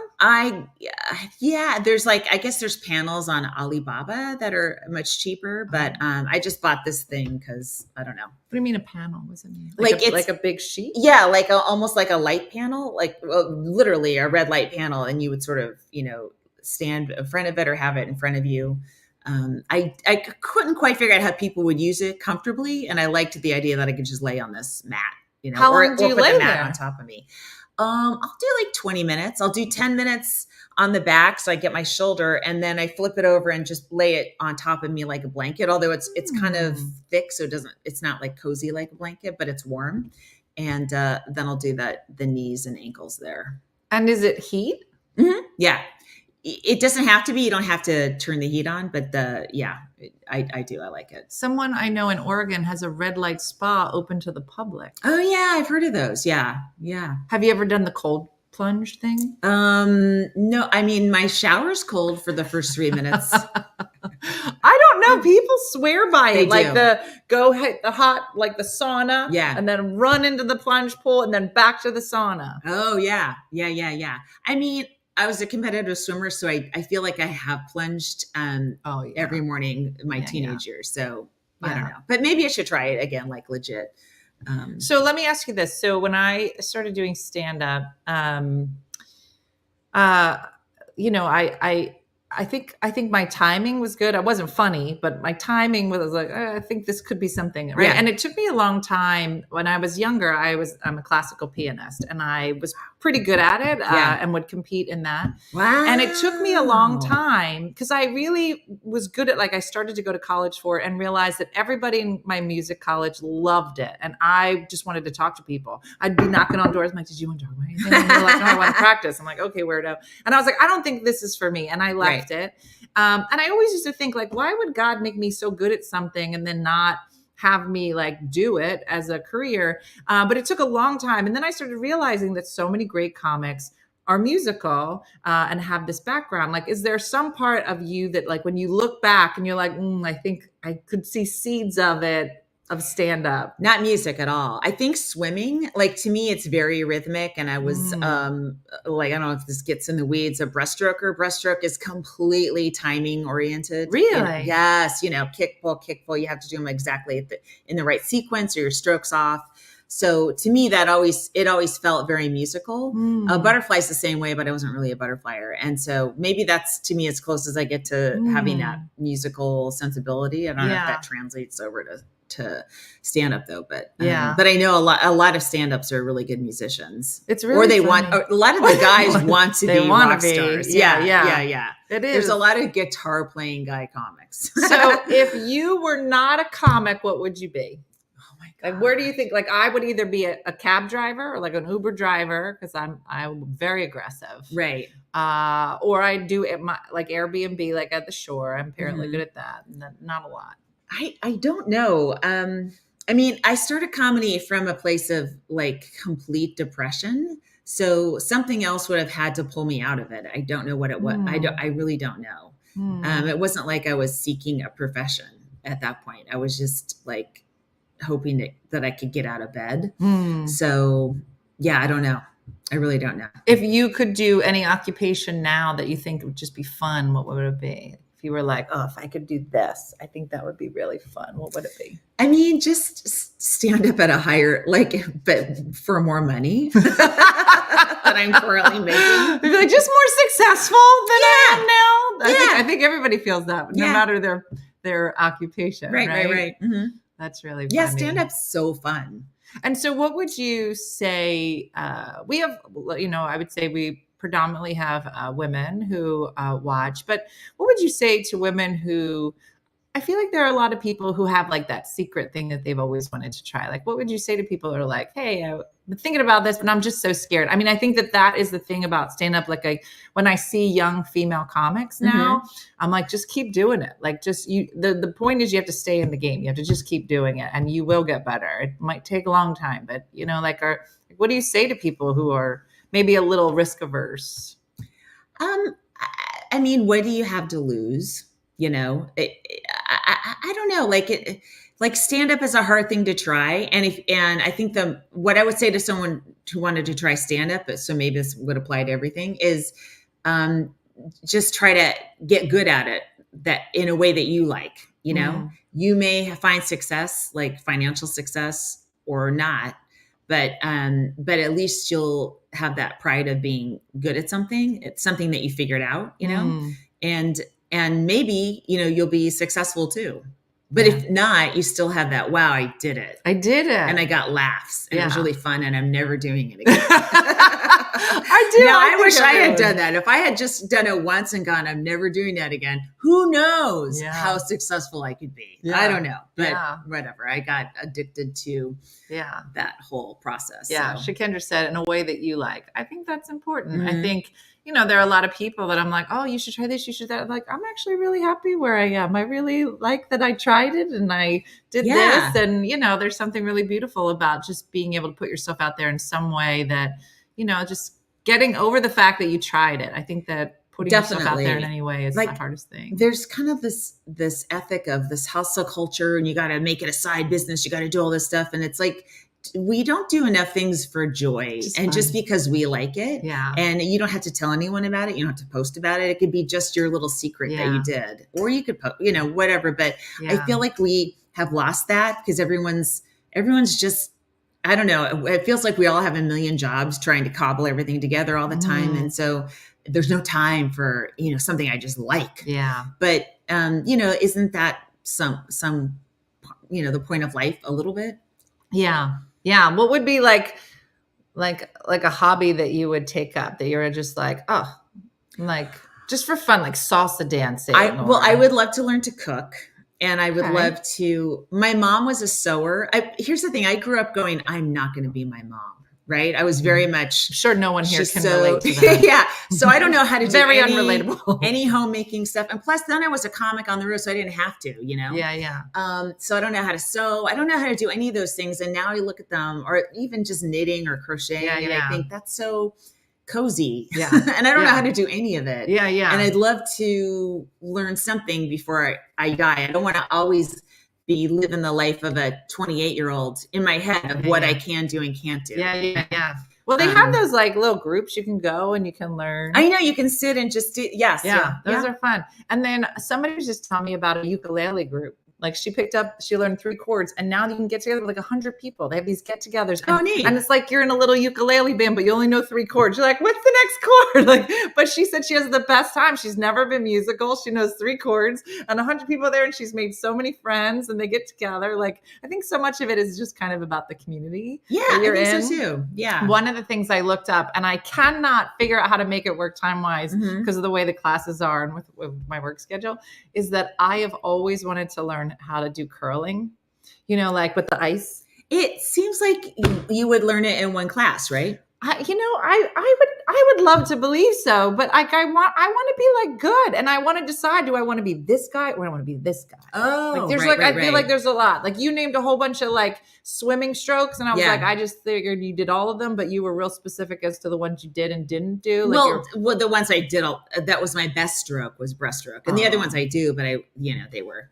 There's like, I guess there's panels on Alibaba that are much cheaper, but I just bought this thing because I don't know. What do you mean a panel? What does it mean? It's like a big sheet? Yeah. Like almost like a light panel, like literally a red light panel. And you would sort of, stand in front of it or have it in front of you. I couldn't quite figure out how people would use it comfortably. And I liked the idea that I could just lay on this mat. How long do you lay the mat there? on top of me? I'll do like 20 minutes. I'll do 10 minutes on the back, so I get my shoulder, and then I flip it over and just lay it on top of me like a blanket. Although it's kind of thick, so it's not like cozy like a blanket, but it's warm. And then I'll do the knees and ankles there. And is it heat? Mm-hmm. Yeah. It doesn't have to be. You don't have to turn the heat on, but I do. I like it. Someone I know in Oregon has a red light spa open to the public. Oh yeah, I've heard of those. Yeah, yeah. Have you ever done the cold plunge thing? No. I mean, my shower's cold for the first 3 minutes. I don't know. People swear by it. Like do. Go hit the hot, like the sauna. Yeah. And then run into the plunge pool and then back to the sauna. Oh yeah. Yeah. I mean, I was a competitive swimmer, so I feel like I have plunged every morning in my teenage years. So I don't know, but maybe I should try it again, like legit. So let me ask you this. So when I started doing stand-up, I think my timing was good. I wasn't funny, but my timing was like, I think this could be something, right? Yeah. And it took me a long time. When I was younger, I'm a classical pianist, and I was pretty good at it and would compete in that. Wow. And it took me a long time because I really was good at, like, I started to go to college for it and realized that everybody in my music college loved it. And I just wanted to talk to people. I'd be knocking on doors. I'm like, did you want to talk about anything? And they're like, no, I want to practice. I'm like, okay, weirdo. And I was like, I don't think this is for me. And I left it. And I always used to think, like, why would God make me so good at something and then not have me like do it as a career? But it took a long time. And then I started realizing that so many great comics are musical and have this background. Like, is there some part of you that, like, when you look back and you're like, I think I could see seeds of it, of stand-up? Not music at all. I think swimming, like, to me, it's very rhythmic. And I was like, I don't know if this gets in the weeds, a breaststroker. Breaststroke is completely timing oriented. Really? And yes. Kick, pull. You have to do them exactly in the right sequence, or your strokes off. So to me, it always felt very musical. Butterfly's the same way, but I wasn't really a butterflyer. And so maybe that's, to me, as close as I get to having that musical sensibility. I don't know if that translates over to stand up though, but but I know a lot of stand-ups are really good musicians. It's really, or funny. a lot of the guys want to be rock stars. Yeah. It is. There's a lot of guitar playing guy comics. So if you were not a comic, what would you be? Oh my God. Like, where do you think? Like, I would either be a cab driver or like an Uber driver, because I'm very aggressive, right? Or I do like Airbnb, like at the shore. I'm apparently good at that. Not a lot. I don't know. I mean, I started comedy from a place of like complete depression. So something else would have had to pull me out of it. I don't know what it was. I really don't know. It wasn't like I was seeking a profession at that point. I was just like hoping that I could get out of bed. So yeah, I don't know. I really don't know. If you could do any occupation now that you think would just be fun, what would it be? If you were like, oh, if I could do this, I think that would be really fun. What would it be? I mean, just stand up at a higher, but for more money that I'm currently making. You'd be like, just more successful than I am now. I think everybody feels that, no matter their occupation. Right. Mm-hmm. That's really funny. Yeah, stand-up's so fun. And so what would you say, we have, I would say we predominantly have women who watch, but what would you say to women who, I feel like there are a lot of people who have like that secret thing that they've always wanted to try. Like, what would you say to people who are like, hey, I've been thinking about this, but I'm just so scared. I mean, I think that is the thing about stand-up. Like when I see young female comics now, I'm like, just keep doing it. Like the point is you have to stay in the game. You have to just keep doing it and you will get better. It might take a long time, but what do you say to people who are maybe a little risk averse? I mean, what do you have to lose? I don't know. Like stand up is a hard thing to try. And I think what I would say to someone who wanted to try stand up, so maybe this would apply to everything, is just try to get good at it that in a way that you like, you may find success, like financial success or not, but at least you'll have that pride of being good at something. It's something that you figured out, and maybe, you'll be successful too. But if not, you still have that, wow, I did it. And I got laughs. And it was really fun and I'm never doing it again. I wish I had done that. If I had just done it once and gone, I'm never doing that again. Who knows how successful I could be? I don't know. But whatever. I got addicted to that whole process. Yeah. So. Shakendra said, in a way that you like. I think that's important. I think, there are a lot of people that I'm like, oh, you should try this, you should that. Like, I'm actually really happy where I am. I really like that I tried it and I did this. And, there's something really beautiful about just being able to put yourself out there in some way that, just getting over the fact that you tried it. I think that putting yourself out there in any way is the hardest thing. There's kind of this ethic of this hustle culture and you got to make it a side business. You got to do all this stuff. And it's like, we don't do enough things for joy just because we like it. Yeah. And you don't have to tell anyone about it. You don't have to post about it. It could be just your little secret that you did, or you could post, whatever. But I feel like we have lost that because everyone's just, I don't know. It feels like we all have a million jobs trying to cobble everything together all the time. And so there's no time for, something I just like. Yeah. But, isn't that some, the point of life a little bit? Yeah. Yeah. What would be like a hobby that you would take up that you're just like, oh, like just for fun, like salsa dancing? I would love to learn to cook. And I would love to, my mom was a sewer. Here's the thing. I grew up going, I'm not going to be my mom. Right. I was very much. I'm sure no one here can relate to that. Yeah. So I don't know how to do unrelatable. any homemaking stuff. And plus then I was a comic on the road, so I didn't have to, Yeah. Yeah. So I don't know how to sew. I don't know how to do any of those things. And now I look at them, or even just knitting or crocheting. Yeah, and I think that's so cozy. Yeah. And I don't know how to do any of it. Yeah. Yeah. And I'd love to learn something before I die. I don't want to always be living the life of a 28-year-old in my head of what I can do and can't do. Yeah. Yeah. Yeah. Well, they have those like little groups you can go and you can learn. I know you can sit and just do. Yes. Yeah. Those are fun. And then somebody was just telling me about a ukulele group. Like she learned 3 chords and now you can get together with like 100 people. They have these get-togethers. And, neat. And it's like you're in a little ukulele band, but you only know 3 chords. You're like, what's the next chord? But she said she has the best time. She's never been musical. She knows 3 chords and 100 people there. And she's made so many friends and they get together. Like, I think so much of it is just kind of about the community. Yeah, I think so too. Yeah. One of the things I looked up, and I cannot figure out how to make it work time-wise because of the way the classes are and with my work schedule, is that I have always wanted to learn how to do curling, like with the ice. It seems like you would learn it in one class, right? I would love to believe so, but I want to be like good, and I want to decide: do I want to be this guy or I want to be this guy? Oh, I feel like there's a lot. Like you named a whole bunch of like swimming strokes, and I was like, I just figured you did all of them, but you were real specific as to the ones you did and didn't do. Like well, the ones I did, that was my best stroke was breaststroke, and the other ones I do, but they were,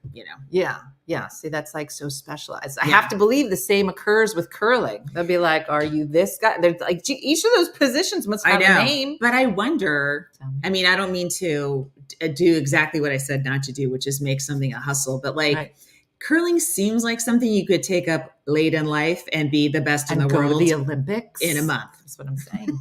Yeah. See, that's like so specialized. I have to believe the same occurs with curling. They'll be like, are you this guy? They're like, each of those positions must have a name. But I wonder, I mean, I don't mean to do exactly what I said not to do, which is make something a hustle, but like curling seems like something you could take up late in life and be the best in the world. Go to the Olympics in a month. That's what I'm saying.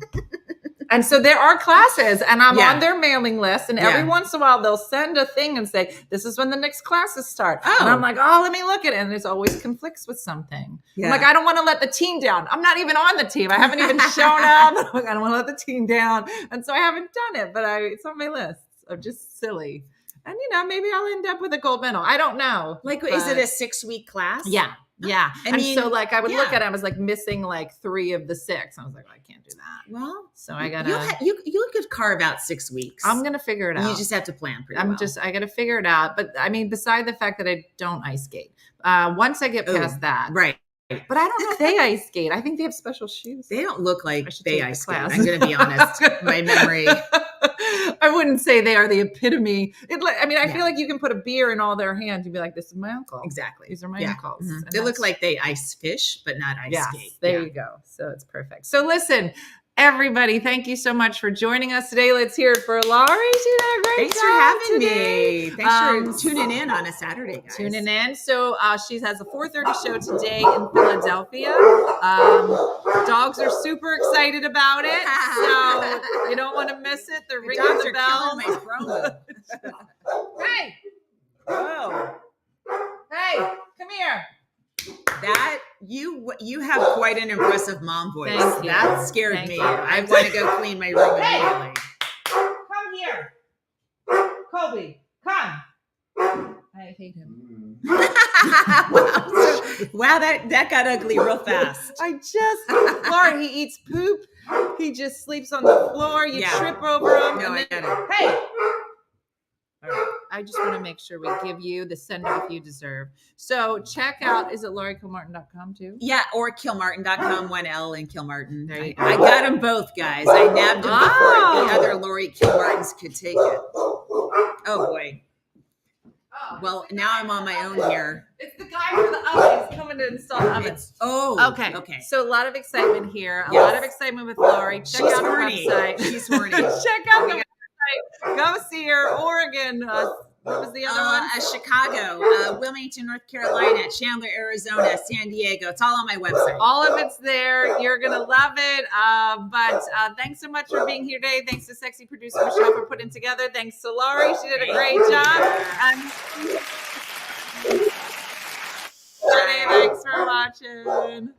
And so there are classes, and I'm on their mailing list, and every once in a while they'll send a thing and say, this is when the next classes start. And I'm like, oh, let me look at it. And there's always conflicts with something. I'm like, I don't want to let the team down. I'm not even on the team. I haven't even shown up. I don't want to let the team down. And so I haven't done it, but it's on my list of just silly. And, you know, maybe I'll end up with a gold medal. I don't know. Like, is it a 6-week class? Yeah. Yeah. I mean, so like I would look at it, I was like missing like 3 of the 6. I was like, I can't do that. Well, so I gotta you could carve out 6 weeks. I'm gonna figure it out. You just have to plan pretty well. I gotta figure it out. But I mean, beside the fact that I don't ice skate, once I get past that. Right. But I don't know if they ice skate. I think they have special shoes. They don't look like they ice skate. I'm going to be honest. My memory. I wouldn't say they are the epitome. I feel like you can put a beer in all their hands and be like, this is my uncle. Exactly. These are my uncles. Mm-hmm. They look like they ice fish, but not ice skate. There you go. So it's perfect. So listen, everybody, thank you so much for joining us today. Let's hear it for Laurie. She did a great Thanks job for having today. me. Thanks for tuning in on a Saturday, guys. Tuning in. So she has a 4:30 show today in Philadelphia. Dogs are super excited about it. So you don't want to miss it. They're ringing the bell. Hey. Whoa. Hey, come here. That you have quite an impressive mom voice. Thank you. That scared Thank me. you. I want to go clean my room immediately. Come here. Colby, come. I hate him. Wow, that got ugly real fast. Laurie, he eats poop. He just sleeps on the floor. You trip over him. No, I get it. Hey. I just want to make sure we give you the send-off you deserve. So check out, is it lauriekilmartin.com too? Yeah, or Kilmartin.com, 1 L in Kilmartin. I got them both, guys. I nabbed them before the other Laurie Kilmartins could take it. Oh, boy. Well, now I'm on my own here. It's the guy for the oven. He's coming to install ovens. Okay. So a lot of excitement here. A lot of excitement with Laurie. Check out her website. She's horny. Check out the website. Go see her. Oregon. What was the other one? Chicago, Wilmington, North Carolina, Chandler, Arizona, San Diego. It's all on my website. All of it's there. You're going to love it. But thanks so much for being here today. Thanks to sexy producer Michelle for putting it together. Thanks to Laurie. She did a great job. Thanks for watching.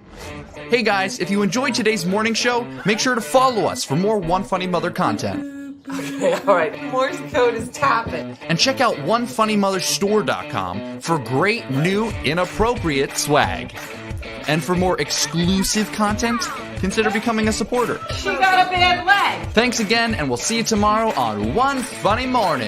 Hey guys, if you enjoyed today's morning show, make sure to follow us for more One Funny Mother content. Okay, all right. Morse code is tapping. And check out OneFunnyMotherStore.com for great new inappropriate swag. And for more exclusive content, consider becoming a supporter. She got a bad leg. Thanks again, and we'll see you tomorrow on One Funny Morning.